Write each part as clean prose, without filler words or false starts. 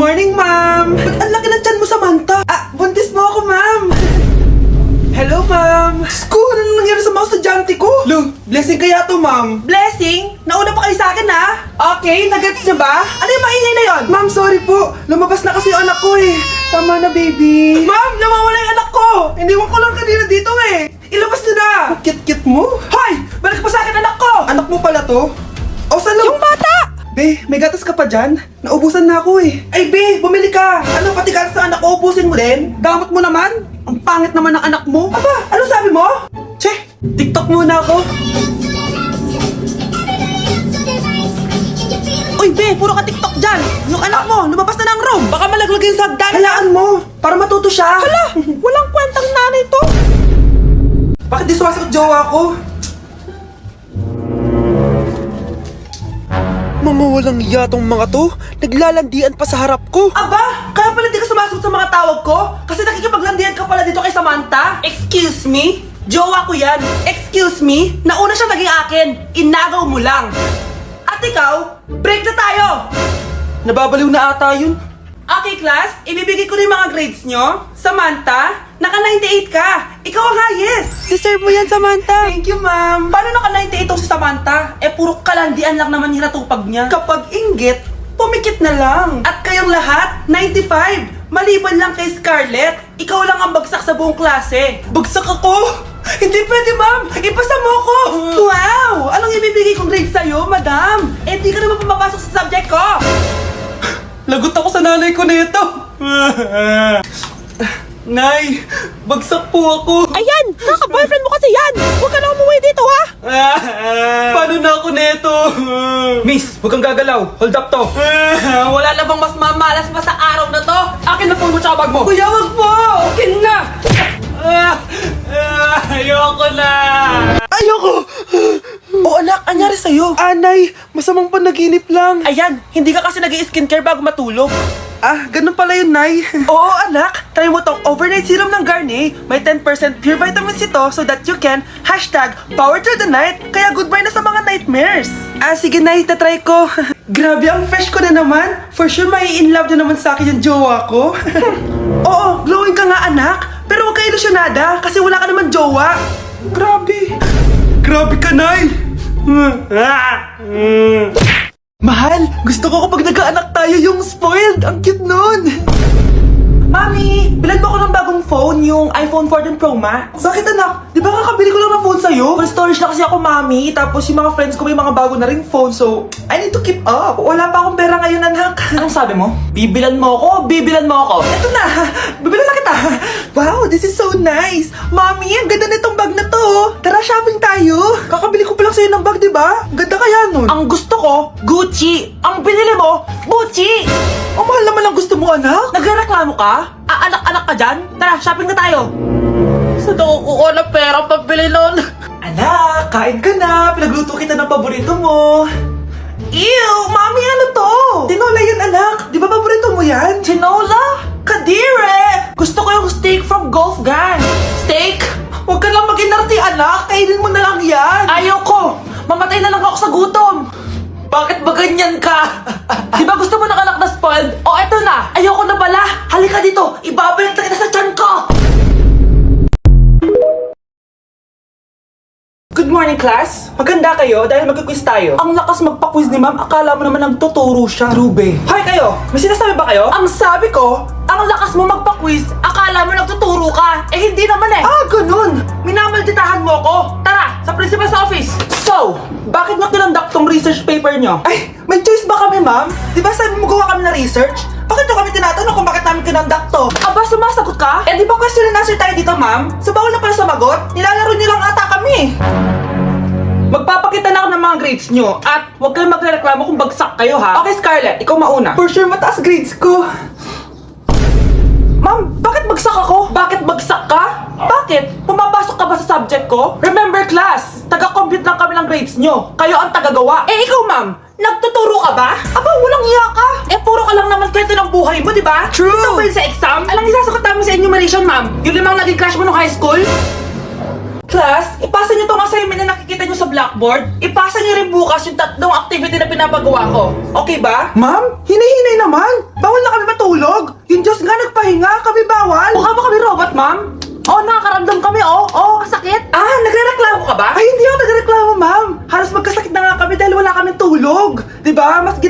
morning, ma'am! Ba't ang laki ng tiyan mo, Samantha? Buntis mo ako, ma'am! Hello, ma'am! Sko, ano nangyari sa mga estudyante ko? Lo, blessing kaya to, ma'am. Blessing? Nauna pa kayo sa akin, ha? Okay, nagets niyo ba? Ano yung maingay na yon? Ma'am, sorry po. Lumabas na kasi yung anak ko, eh. Tama na, baby. Ma'am, nawawala yung anak ko! Iniwan ko lang kanina dito, eh. Ilabas niyo na! Kit-kit mo? Hoy! Balik pa sa akin, anak ko! Anak mo pala to? O, saan yung bata? Be, may gatas ka pa dyan? Naubusan na ako eh. Ay, Be, bumili ka! Ano, pati gatas ng anak ko, ubusin mo din? Damot mo naman? Ang pangit naman ng anak mo. Aba, ano sabi mo? Che, TikTok muna ako. Uy, Be, puro ka TikTok dyan. Yung anak mo, lumabas na ng room. Baka malaglag yung sa hagdan. Halaan mo, para matuto siya. Hala, walang kwentang nanay to. Bakit di sumasagot jowa ko? Mga walang iya tong mga to. Naglalandian pa sa harap ko. Aba, kaya pala di ka sumasagot sa mga tawag ko? Kasi nakikipaglandian ka pala dito kay Samantha? Excuse me? Jowa ko yan. Excuse me? Nauna siya naging akin. Inagaw mo lang. At ikaw, break na tayo. Nababaliw na ata yun. Okay, class. Ibibigay ko na yung mga grades nyo. Samantha, naka-98 ka. Ikaw ang highest. Deserve mo yan, Samantha. Thank you, ma'am. Paano naka-98 si Samantha? Puro kalandian lang naman hinatupag niya. Kapag inggit, pumikit na lang. At kayong lahat, 95. Maliban lang kay Scarlett. Ikaw lang ang bagsak sa buong klase. Bagsak ako? Hindi pwede, ma'am. Ipasa mo ako. Wow! Anong ibibigay kong grade sa'yo, madam? Di ka naman pumapasok sa subject ko. Lagot ako sa nanay ko nito. Nay, bagsak po ako. Ayan! Kaka-boyfriend mo kasi yan! Huwag ka na umuwi dito, ha? Paano na ako nito? Miss, huwag kang gagalaw. Hold up to. Wala na bang mas mamalas pa sa araw na to? Akin na phone mo tsaka bag mo. Kuya, wag po! Akin na! Ayoko na! Ayoko! O anak, anyari sa'yo? Anay, masamang panaginip lang. Ayan, hindi ka kasi nag-i-skincare bago matulog. Ganun pala yun, Nay. Oo, anak. Try mo tong overnight serum ng Garnier. May 10% pure vitamin C to so that you can #power through the night. Kaya goodbye na sa mga nightmares. Sige, Nay. Tatry ko. Grabe, ang fresh ko na naman. For sure, mai-in love na naman sa akin yung jowa ko. Oo, glowing ka nga, anak. Pero huwag ka ilusyonada kasi wala ka naman jowa. Grabe. Grabe ka, Nay. Mahal, gusto ko kapag nagkaanak tayo yung spoiled. Ang cute nun. Mami, bilan mo ako ng bagong phone, yung iPhone 14 Pro Max. Bakit anak? Di ba kakabili ko lang ng phone sa'yo? Full storage na kasi ako, Mami. Tapos yung mga friends ko may mga bago na ring phone, so I need to keep up. Wala pa akong pera ngayon, anak. Anong sabi mo? Bibilan mo ako? Bibilan mo ako? Eto na, bibilan na kita. Wow, this is so nice. Mami, ang ganda nitong bag na to. Tara, shopping tayo. Kakabili ko pa lang sa'yo ng bag, di ba? Ganda kaya nun. Ang gusto ko, Gucci. Ang binili mo, Gucci. Ang mahal naman ang gusto mo, anak. Nagreklamo ka? Anak-anak ka dyan? Tara, shopping na tayo. Saan ako kukuha ng pera pabili nun? Anak, kain ka na. Pinagluto kita ng paborito mo. Ew, Mami, ano to? Tinola yan, anak. Di ba paborito mo yan? Tinola? Kadire! Gusto ko yung steak from Golf Gang. Steak? Huwag ka lang mag-inarti, anak. Kainin mo na lang yan. Ayoko. Mamatay na lang ako sa gutom. Bakit ba ganyan ka? Di ba gusto mo ng anak na spoiled? O eto na, ayoko na pala. Halika dito, ibabalik na kita sa tiyan ko. Good morning, class. Maganda kayo dahil mag-quiz tayo. Ang lakas magpa-quiz ni ma'am, akala mo naman nagtuturo siya. Trube. Hoy kayo, may sinasabi ba kayo? Ang sabi ko, ang lakas mo magpa-quiz, akala mo nagtuturo ka. Hindi naman eh. Ganun. Minamalditahan mo ako. Tara, sa principal's office. So, bakit nyo kinonduct tong research paper nyo? May choice ba kami, ma'am? Di ba sabi mo gawa kami na research? Bakit nyo kami tinatanong kung bakit namin kinonduct to? Aba, sumasagot ka? Di ba question and answer tayo dito, ma'am? So, bawal na pala sumagot? Nilalaro nyo lang ata kami. Magpapakita na ako ng mga grades nyo at huwag kayong magreklamo kung bagsak kayo, ha? Okay, Scarlett, ikaw mauna. For sure, mataas grades ko. Ma'am, bakit bagsak ako? Bakit bagsak ka? Bakit? Pumapasok ka ba sa subject ko? Remember, class, taga-compute lang kami ng grades nyo. Kayo ang tagagawa. Ikaw, ma'am, nagtuturo ka ba? Aba, walang hiya ka. Puro ka lang naman kwento ng buhay mo, di ba? True. Ito ba yun sa exam? Alang isasagot namin sa enumeration, ma'am. Yung limang naging crush mo nung high school? Class, ipasa niyo tong assignment na nakikita niyo sa blackboard. Ipasa niyo rin bukas yung tatlong activity na pinapagawa ko. Okay ba? Ma'am, hinay-hinay naman. Bawal na kami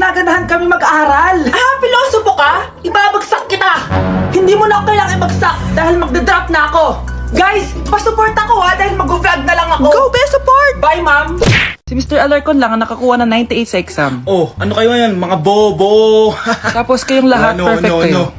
ginaganahan kami mag-aral. Ah, pilosopo ka? Ibabagsak kita. Hindi mo na ako kailangang ibagsak dahil magda-drop na ako. Guys, pa-support ako dahil mag-vlog na lang ako. Go, best support! Bye, ma'am. Si Mr. Alarcon lang ang nakakuha ng 98 sa exam. Oh, ano kayo yan? Mga bobo! Tapos kayong lahat perfect kayo.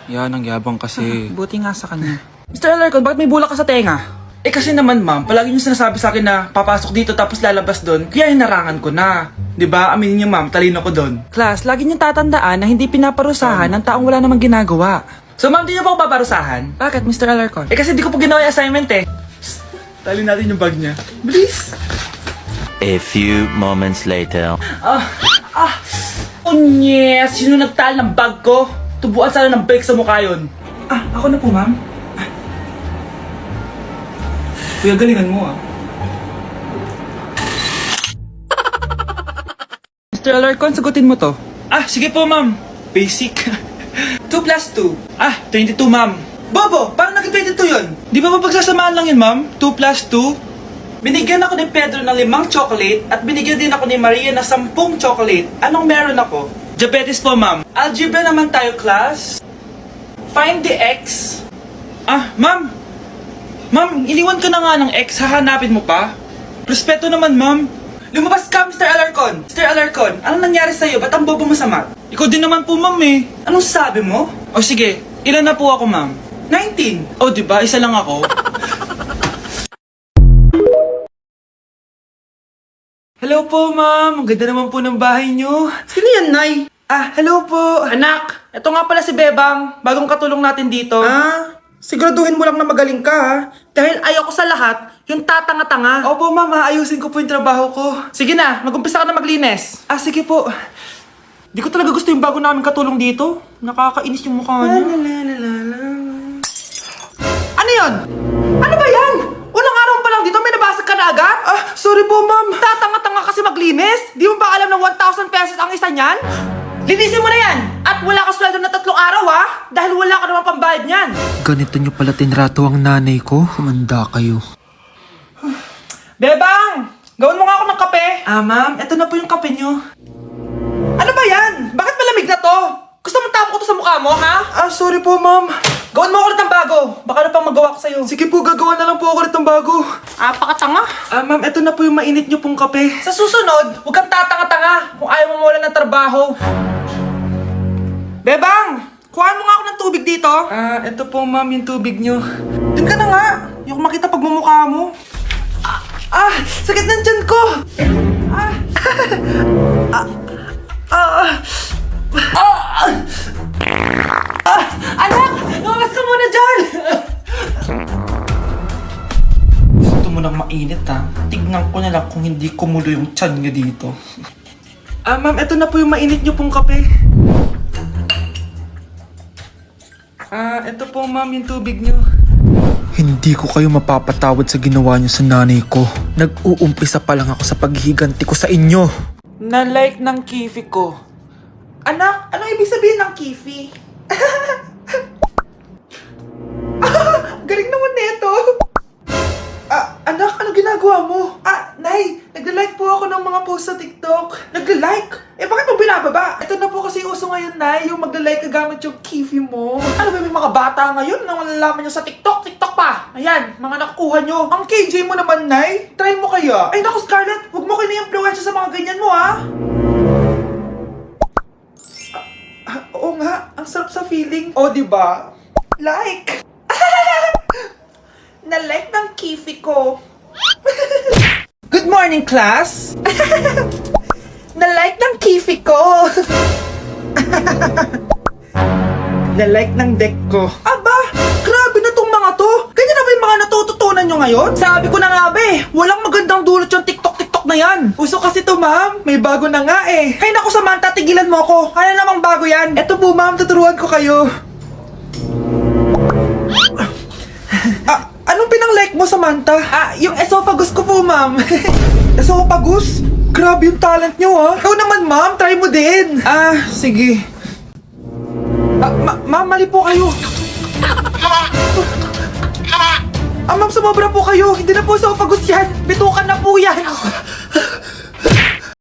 Yan, ang yabang kasi. Buti nga sa kanya. Mr. Alarcon, bakit may bulak ka sa tenga? Eh kasi naman ma'am, palagi niyo sinasabi sa akin na papasok dito tapos lalabas doon, kaya hinarangan ko na. 'Di ba? Aminin niyo ma'am, talino ko doon. Class, lagi niyong tatandaan na hindi pinaparusahan ng taong wala namang ginagawa. So ma'am, di niyo ba ako paparusahan? Bakit, Mr. Alarcon? Eh kasi di ko po ginawa yung assignment eh. Psst, tali natin yung bag niya. Bilis! A few moments later. Oh yes! Sino nagtal ng bag ko? Tubuan sana ng bike sa mukha yun. Ah, ako na po, ma'am. Kuya, galingan mo ah. Mr. Alarcon, sagutin mo to. Ah, sige po ma'am. Basic. 2 plus 2. Ah, 22 ma'am. Bobo, parang naging 22 yun. Di ba mapagsasamahan lang yun ma'am? 2 plus 2? Binigyan ako ni Pedro ng 5 chocolate at binigyan din ako ni Maria ng 10 chocolate. Anong meron ako? Diabetes po ma'am. Algebra naman tayo class. Find the x. Ah, ma'am. Ma'am, iniwan ka na nga ng x, hahanapin mo pa? Respeto naman, ma'am. Lumabas ka, Mr. Alarcon. Mr. Alarcon, anong nangyari sa'yo? Ba't ang bobo mo sa math? Ikaw din naman po, ma'am eh. Anong sabi mo? O sige, ilan na po ako, ma'am? 19. O, diba? Isa lang ako. Hello po, ma'am. Ang ganda naman po ng bahay niyo. Sino yan, Nay? Ah, hello po. Anak, ito nga pala si Bebang. Bagong katulong natin dito. Ah, siguraduhin mo lang na magaling ka, ha? Dahil ayaw ko sa lahat, yung tatanga-tanga. Opo, ma'am. Ayusin ko po yung trabaho ko. Sige na, mag-umpisa ka na maglinis. Ah, sige po. Di ko talaga gusto yung bago namin katulong dito. Nakakainis yung mukha niya. Ano yun? Ano ba yan? Unang araw pa lang dito, may nabasag ka na agad? Ah, sorry po, ma'am. Tatanga-tanga kasi maglinis? Di mo ba alam na 1,000 pesos ang isa niyan? Linisin mo na yan! At wala ka sweldo na 3 araw ha! Dahil wala ka naman pambayad niyan! Ganito nyo pala tinrato ang nanay ko? Humanda kayo. Bebang! Gawin mo nga ako ng kape! Ah, ma'am. Ito na po yung kape niyo. Ano ba yan? Bakit malamig na to? Gusto mo tapo ko to sa mukha mo, ha? Ah, sorry po, ma'am. Gawin mo ako ulit ng bago! Baka na pang magawa ko sa'yo. Sige po, gagawa na lang po ako ulit ng bago. Pakatanga! Ah, ma'am, ito na po yung mainit niyo pong kape. Sa susunod, huwag kang tatanga-tanga kung ayaw mo mawala ng trabaho. Bebang! Kuhaan mo nga ako ng tubig dito. Ah, ito po, ma'am, yung tubig niyo. Doon ka na nga. Yung makita pagmumukha mo. Sakit ng tiyan ko. Anak! Lumabas ka muna dyan! Gusto mo nang mainit, ha? Tignan ko na lang kung hindi kumulo yung tiyan niyo dito. Ah, ma'am, ito na po yung mainit niyo pong kape. Ah, ito po, ma'am, yung tubig niyo. Hindi ko kayo mapapatawad sa ginawa nyo sa nanay ko. Nag-uumpisa pa lang ako sa paghihiganti ko sa inyo. Na-like ng kifi ko. Anak, anong ibig sabihin ng kifi? Galing naman nito. Anak, ano ginagawa mo? Nay, nagla-like po ako ng mga post sa TikTok. Nagla-like? Eh, bakit mo binababa? Ito na po kasi uso ngayon, Nay, yung magla-like ka gamit yung kifi mo. Ano ba, may mga bata ngayon na malalaman nyo sa TikTok? TikTok pa! Ayan, mga nakukuha nyo. Ang KJ mo naman, Nay. Try mo kaya? Ay, naku, Scarlett, huwag mo kini-influensya sa mga ganyan mo, ha? Oo nga, ang sarap sa feeling. O, diba? Like! Na-like ng kifi ko. Good morning, class! Na-like ng kifi ko. Na-like ng deck ko. Aba, grabe na tong mga to. Ganyan na ba yung mga natututunan nyo ngayon? Sabi ko na nga ba eh, walang magandang dulot yung TikTok na yan. Uso kasi to, ma'am. May bago na nga eh. Hay naku, Samantha, tigilan mo ako. Ano namang bago yan? Eto po, ma'am, tuturuan ko kayo. Anong pinang-like mo, Samantha? Yung esophagus ko po, ma'am. Esophagus? Grabe yung talent nyo, ha? Ikaw naman, ma'am. Try mo din. Sige. Ma'am, mali po kayo. Ma'am, sumobra po kayo. Hindi na po esophagus yan. Bitukan na po yan.